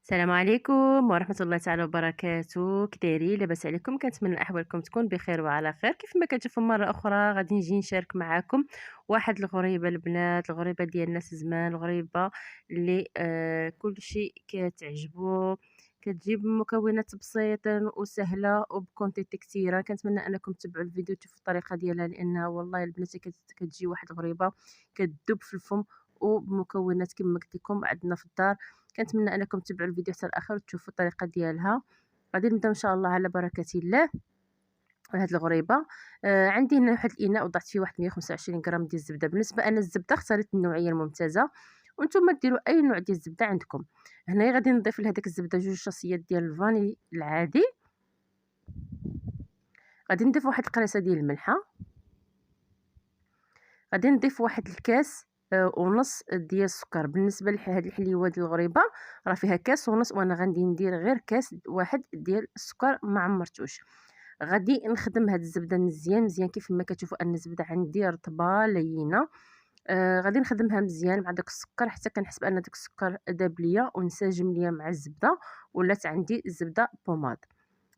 السلام عليكم ورحمة الله تعالى وبركاته. كي دايرين؟ لاباس عليكم؟ كنتمنى احوالكم تكون بخير وعلى خير. كيف ما كتشوفوا مرة اخرى غادي نجي نشارك معكم واحد الغريبة البنات، الغريبة ديال ناس زمان، الغريبة اللي كل شيء كتعجبو، كتجيب مكونات بسيطة وسهلة وبكونتيتي كثيرة. كنتمنى انكم تتبعوا الفيديو وتشوفوا الطريقة ديالها، لانها والله البنات كتجي واحد الغريبة كتذوب في الفم وبمكونات كما قلت لكم عندنا في الدار. كنتمنى انكم تتبعوا الفيديو حتى الاخر وتشوفوا الطريقه ديالها. غادي نبدا ان شاء الله على بركه الله. هاد الغريبه عندي هنا واحد الاناء وضعت فيه واحد 125 غرام ديال الزبده. بالنسبه انا الزبده اختاريت النوعيه الممتازه، وانتم ديروا اي نوع ديال الزبده عندكم. هنايا غادي نضيف لهداك الزبده جوج شاصيات ديال الفاني العادي. غادي نضيف واحد القريصه ديال الملحه. غادي نضيف واحد الكاس ونص ديال السكر. بالنسبه لهاد الحليوه ديال الغريبه راه فيها كاس ونص، وانا غادي ندير غير كاس واحد ديال السكر ما عمرتوش. غادي نخدم هاد الزبده مزيان مزيان كيف ما كتشوفوا ان الزبده عندي رطبه لينه. غادي نخدمها مزيان مع داك السكر حتى كنحس بان داك السكر داب ليا وانسجم ليا مع الزبده، ولات عندي الزبده بوماد.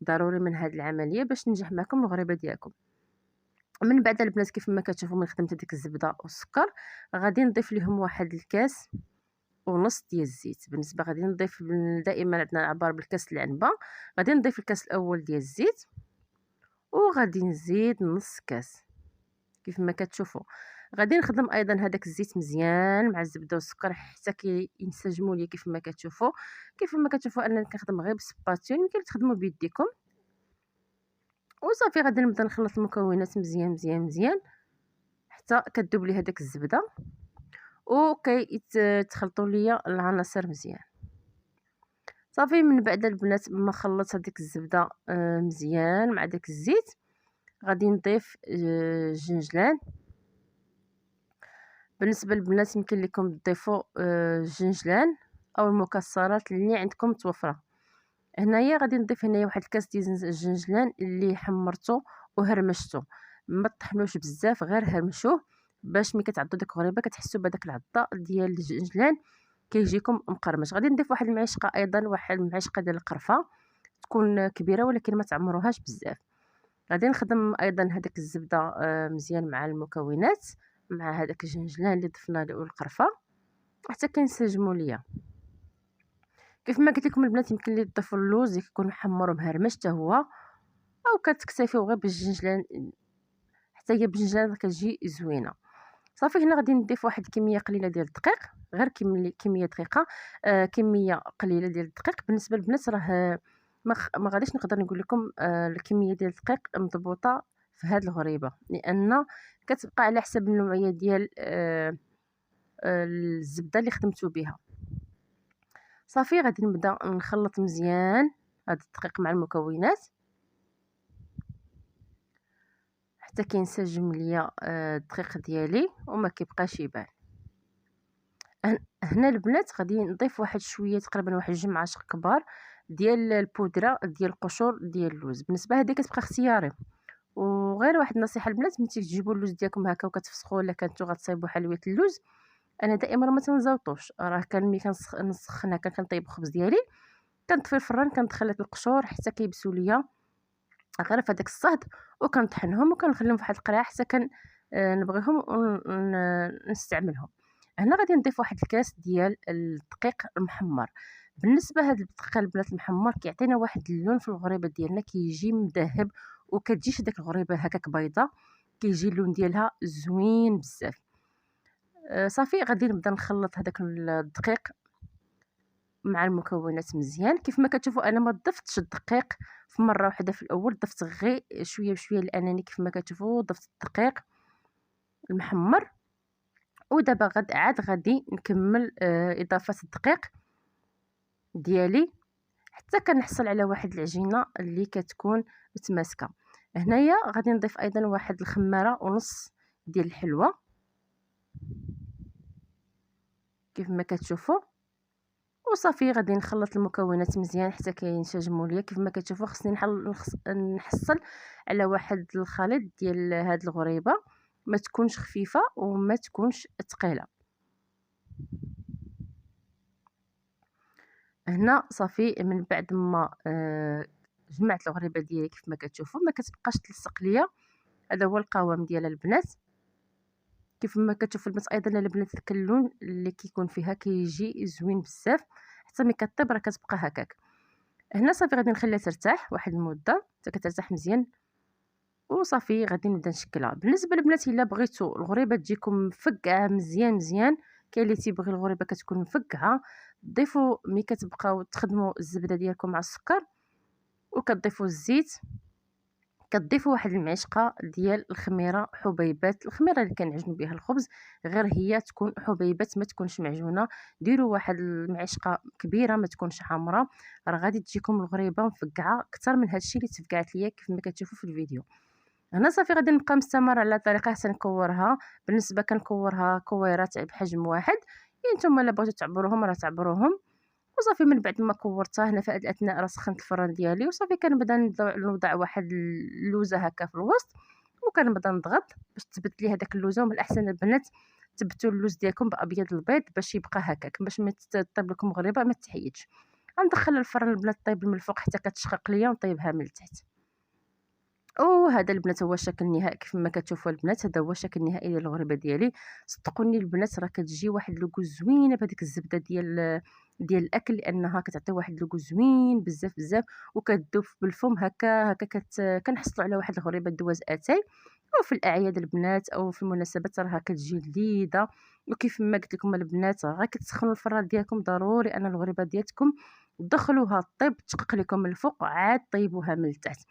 ضروري من هاد العمليه باش تنجح معكم الغريبه ديالكم. من بعد البنات كيف ما كتشوفوا من خدمت ديك الزبده والسكر، غادي نضيف لهم واحد الكاس ونص ديال الزيت. بالنسبه غادي نضيف دائما عندنا العبار بالكاس العنبه. غادي نضيف الكاس الاول ديال الزيت وغادي نزيد نص كاس كيف ما كتشوفوا. غادي نخدم ايضا هذاك الزيت مزيان مع الزبده والسكر حتى كينسجموا لي كيف ما كتشوفوا. كيف ما كتشوفوا انني كنخدم غير بالسباتول، يمكن تخدموا بيديكم. وصافي غادي نبدا نخلط المكونات مزيان مزيان مزيان حتى كتذوب لي هذاك الزبده وكيتخلطوا ليا العناصر مزيان. صافي من بعد البنات ما خلطت هذيك الزبده مزيان مع داك الزيت، غادي نضيف الجنجلان. بالنسبه للبنات يمكن لكم تضيفوا الجنجلان او المكسرات اللي عندكم متوفره. هنايا غادي نضيف هنايا واحد الكاس ديال الجنجلان اللي حمرته وهرمشته. ما طحنوش بزاف، غير هرمشوه باش ملي كتعضوا ديك الغريبه كتحسوا بهذاك العضه ديال الجنجلان كيجيكم مقرمش. غادي نضيف واحد المعلقه ايضا، واحد المعلقه ديال القرفه تكون كبيره ولكن ما تعمروهاش بزاف. غادي نخدم ايضا هذيك الزبده مزيان مع المكونات مع هذاك الجنجلان اللي ضفنا له والقرفه حتى كينسجموا ليا. كيف ما قلت لكم البنات يمكن لي تضيفوا اللوز يكون محمر ومهرمش حتى هو، او كتكتفيو غير بالجنجلان حتى هي بالجنجلان كتجي زوينه. صافي هنا غادي نضيف واحد الكميه قليله ديال الدقيق، غير كميه دقيقه كميه قليله ديال الدقيق. بالنسبه للبنات راه ما غاديش نقدر نقول لكم الكميه ديال الدقيق مضبوطه في هذه الغريبه، لان كتبقى على حسب النوعيه ديال الزبده اللي خدمتو بها. صافي غادي نبدا نخلط مزيان هذا الدقيق مع المكونات حتى كينسجم ليا الدقيق ديالي وما كيبقاش يبان. هنا البنات غادي نضيف واحد شويه تقريبا واحد 2 معالق كبار ديال البودره ديال القشور ديال اللوز. بالنسبه هذه كتبقى اختياري. وغير واحد النصيحه البنات، ملي تجيبوا اللوز ديالكم هكا وكتفسخوا ولا كنتو غتصايبوا حلويات اللوز، انا دائما ما تنزوطوش. راه كان ملي كنسخن هكا كنطيب الخبز ديالي كنطفي الفران كندخل هاد القشور حتى كيبسوا ليا غير في هذاك الصهد وكنطحنهم وكنخليهم في واحد القرعه حتى نبغيهم ونستعملهم. هنا غادي نضيف واحد الكاس ديال الدقيق المحمر. بالنسبه هاد الدقيق البنات المحمر كيعطينا واحد اللون في الغريبه ديالنا، كيجي مذهب وكتجيش داك الغريبه هكاك بيضه، كيجي اللون ديالها زوين بزاف. صافي غادي نبدا نخلط هذاك الدقيق مع المكونات مزيان. كيف ما كتشوفوا انا ما ضفتش الدقيق في مره واحده في الاول، ضفت غير شويه بشويه لانني كيف ما كتشوفوا ضفت الدقيق المحمر. ودابا غادي نكمل اضافه الدقيق ديالي حتى كنحصل على واحد العجينه اللي كتكون متماسكه. هنايا غادي نضيف ايضا واحد الخماره ونص ديال الحلوه كيف ما كتشوفوا. وصافي غادي نخلط المكونات مزيان حتى كينسجموا ليا. كيف ما كتشوفوا خصني نحصل على واحد الخليط ديال هاد الغريبه، ما تكونش خفيفه وما تكونش ثقيله. هنا صافي من بعد ما جمعت الغريبة ديالي كيف ما كتشوفوا، ما كتبقاش تلصق ليا. هذا هو القوام ديالها البنات. كيف ما كتشوفوا البنات أيضا البنات اللون اللي كيكون فيها كيجي زوين بزاف، حتى ملي كطيب راه كتبقى هكاك. هنا صافي غادي نخليها ترتاح واحد المدة حتى كترتاح مزيان، وصافي غادي نبدا نشكلها. بالنسبة البنات إلا بغيتو الغريبة تجيكم مفقعة مزيان مزيان، كاين اللي تيبغي الغريبة كتكون مفقعة، ضيفوا ملي كتبقاو تخدموا الزبدة ديالكم مع السكر وكتضيفوا الزيت، كتضيفوا واحد المعلقة ديال الخميرة حبيبات، الخميرة اللي كنعجنوا بها الخبز، غير هي تكون حبيبات ما تكونش معجونة. ديروا واحد المعلقة كبيرة ما تكونش حمراء، راه غادي تجيكم الغريبة مفقعة اكثر من هادشي اللي تفقعت ليا كيف ما كتشوفوا في الفيديو. هنا صافي غادي نبقى مستمر على طريقة حتى نكورها. بالنسبة كنكورها كويرات بحجم واحد، نتوما الا بغيتو تعبروهم راه تعبروهم. وصافي من بعد ما كورتها هنا في هاد الأثناء راه سخنت الفران ديالي، وصافي كنبدا نوضع واحد اللوزة هكا في الوسط، وكنبدا نضغط باش تثبت لي هذاك اللوزة. ومن الأحسن البنات تثبتوا اللوز ديالكم بأبيض البيض باش يبقى هكاك، باش ما طيب لكم غريبة ما تحيدش. غندخل الفران البنات طيب من الفوق حتى كتشقق ليا ونطيبها من التحت. وهذا البنات هو الشكل النهائي كيف ما كتشوفوا البنات، هذا هو الشكل النهائي ديال الغريبه ديالي. صدقوني البنات راه كتجي واحد لوغو زوينه بهذيك الزبده ديال الاكل، لانها كتعطي واحد لوغو زوين بزاف بزاف، وكتذوب بالفم هكا هكا كنحصلوا على واحد الغريبه دوز اتاي. وفي الاعياد البنات او في المناسبات راه كتجي لذيذه. وكيف ما قلت لكم البنات راه كتسخنوا الفران ديالكم ضروري ان الغريبه ديالكم دخلوها طيب تشقق لكم من الفوق عاد طيبوها من التحت.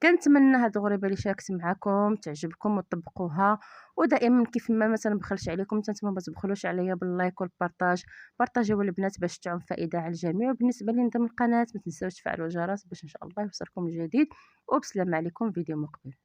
كنتمنى هاد الغريبه اللي شاركت معكم تعجبكم وتطبقوها. ودائما كيف ما تنبخلش عليكم نتوما ما تبخلوش عليا باللايك والبارطاج. بارطاجيو البنات باش تعم فائده على الجميع. وبالنسبه لنظام القناه ما تنساوش تفعلوا الجرس باش ان شاء الله يوصلكم الجديد. وبسلام عليكم فيديو مقبل.